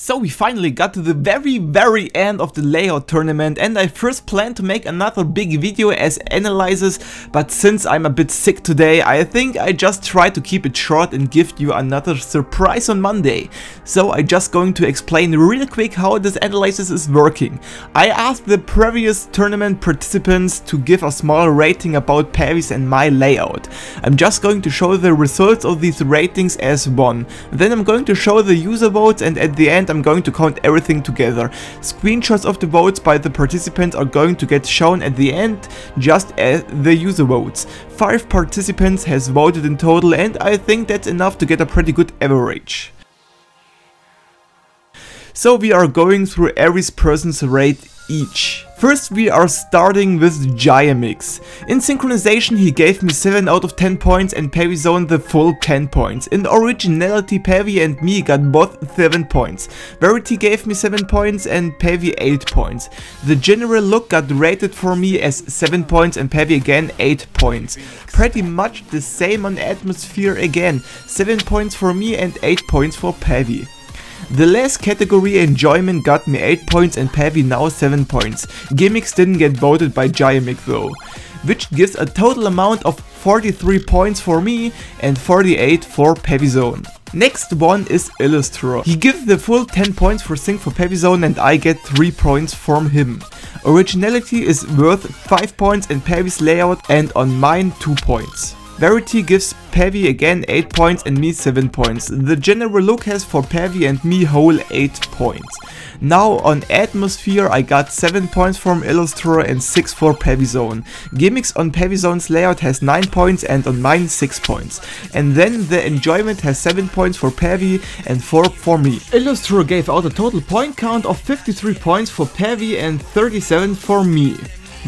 So we finally got to the very end of the layout tournament, and I first planned to make another big video as analysis, but since I'm a bit sick today, I think I just try to keep it short and give you another surprise on Monday. So I'm just going to explain real quick how this analysis is working. I asked the previous tournament participants to give a small rating about Pavyzone and my layout. I'm just going to show the results of these ratings as one. Then I'm going to show the user votes, and at the end I'm going to count everything together. Screenshots of the votes by the participants are going to get shown at the end, just as the user votes. 5 participants has voted in total, and I think that's enough to get a pretty good average. So we are going through every person's rate each. First we are starting with Giamix. In synchronization he gave me 7 out of 10 points and Pavyzone the full 10 points. In originality Pavy and me got both 7 points. Verity gave me 7 points and Pavy 8 points. The general look got rated for me as 7 points and Pavy again 8 points. Pretty much the same on atmosphere again, 7 points for me and 8 points for Pavy. The last category, enjoyment, got me 8 points and Pavy now 7 points. Gimmicks didn't get voted by Giamix though, which gives a total amount of 43 points for me and 48 for Pavyzone. Next one is Illustrator. He gives the full 10 points for sync for Pavyzone and I get 3 points from him. Originality is worth 5 points and Pavy's layout, and on mine 2 points. Verity gives Pavy again 8 points and me 7 points. The general look has for Pavy and me whole 8 points. Now on atmosphere I got 7 points from Illustrator and 6 for Pavyzone. Gimmicks on Pavyzone's layout has 9 points and on mine 6 points. And then the enjoyment has 7 points for Pavy and 4 for me. Illustrator gave out a total point count of 53 points for Pavy and 37 for me,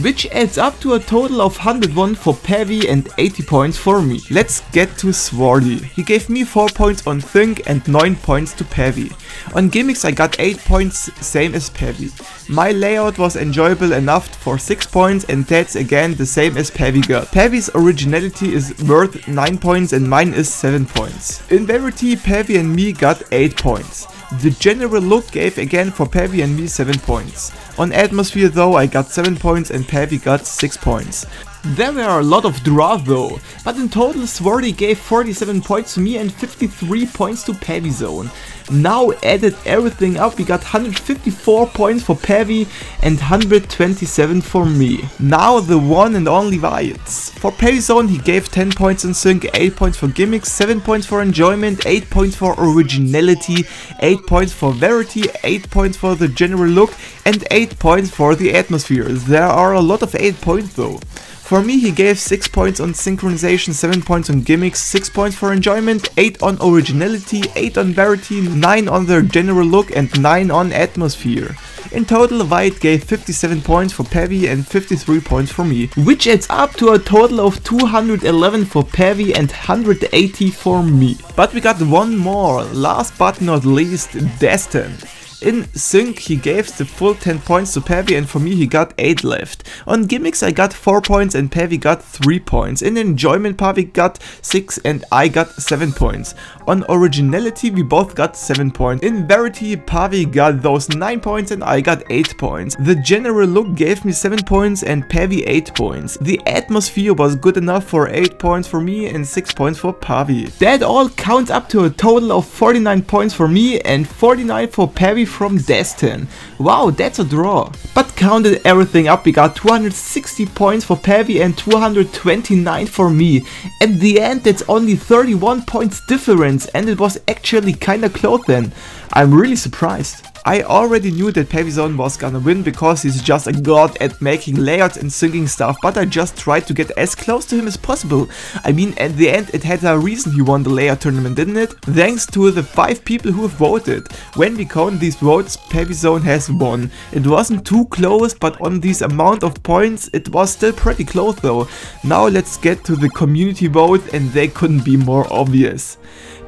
which adds up to a total of 101 for Pavy and 80 points for me. Let's get to Swarty. He gave me 4 points on Think and 9 points to Pavy. On Gimmicks I got 8 points, same as Pavy. My layout was enjoyable enough for 6 points and that's again the same as Pavy got. Pavy's originality is worth 9 points and mine is 7 points. In Verity Pavy and me got 8 points. The general look gave again for Pavy and me 7 points. On atmosphere though I got 7 points and Pavy got 6 points. There were a lot of draw though, but in total Swarty gave 47 points to me and 53 points to Pavyzone. Now added everything up we got 154 points for Pavy and 127 for me. Now the one and only Viets. For Pavyzone he gave 10 points on sync, 8 points for gimmicks, 7 points for enjoyment, 8 points for originality, 8 points for verity, 8 points for the general look and 8 points for the atmosphere. There are a lot of 8 points though. For me he gave 6 points on synchronization, 7 points on gimmicks, 6 points for enjoyment, 8 on originality, 8 on verity, 9 on their general look and 9 on atmosphere. In total Viet gave 57 points for Pavy and 53 points for me, which adds up to a total of 211 for Pavy and 180 for me. But we got one more, last but not least, Destin. In sync he gave the full 10 points to Pavy and for me he got 8 left. On gimmicks I got 4 points and Pavy got 3 points. In enjoyment Pavy got 6 and I got 7 points. On originality we both got 7 points. In verity Pavy got those 9 points and I got 8 points. The general look gave me 7 points and Pavy 8 points. The atmosphere was good enough for 8 points for me and 6 points for Pavy. That all counts up to a total of 49 points for me and 49 for Pavy from Destin. Wow, that's a draw. But counted everything up we got 260 points for Pavy and 229 for me. At the end that's only 31 points difference and it was actually kinda close then. I'm really surprised. I already knew that Pavyzone was gonna win because he's just a god at making layouts and syncing stuff, but I just tried to get as close to him as possible. I mean, at the end it had a reason he won the layout tournament, didn't it? Thanks to the 5 people who have voted. When we count these votes, Pavyzone has won. It wasn't too close, but on this amount of points it was still pretty close though. Now let's get to the community vote and they couldn't be more obvious.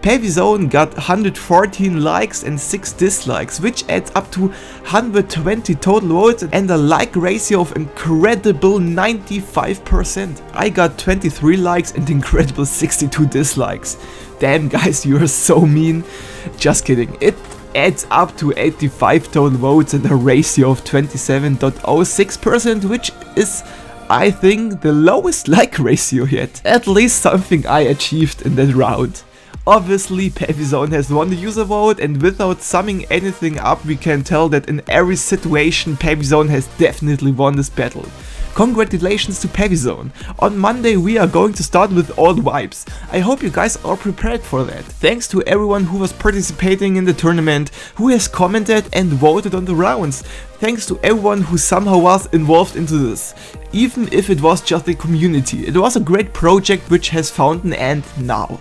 Pavyzone got 114 likes and 6 dislikes, which adds up to 120 total votes and a like ratio of incredible 95%. I got 23 likes and incredible 62 dislikes. Damn guys, you are so mean. Just kidding. It adds up to 85 total votes and a ratio of 27.06%, which is, I think, the lowest like ratio yet. At least something I achieved in that round. Obviously, Pavyzone has won the user vote, and without summing anything up, we can tell that in every situation Pavyzone has definitely won this battle. Congratulations to Pavyzone. On Monday we are going to start with all vibes. I hope you guys are prepared for that. Thanks to everyone who was participating in the tournament, who has commented and voted on the rounds. Thanks to everyone who somehow was involved into this. Even if it was just a community, it was a great project which has found an end now.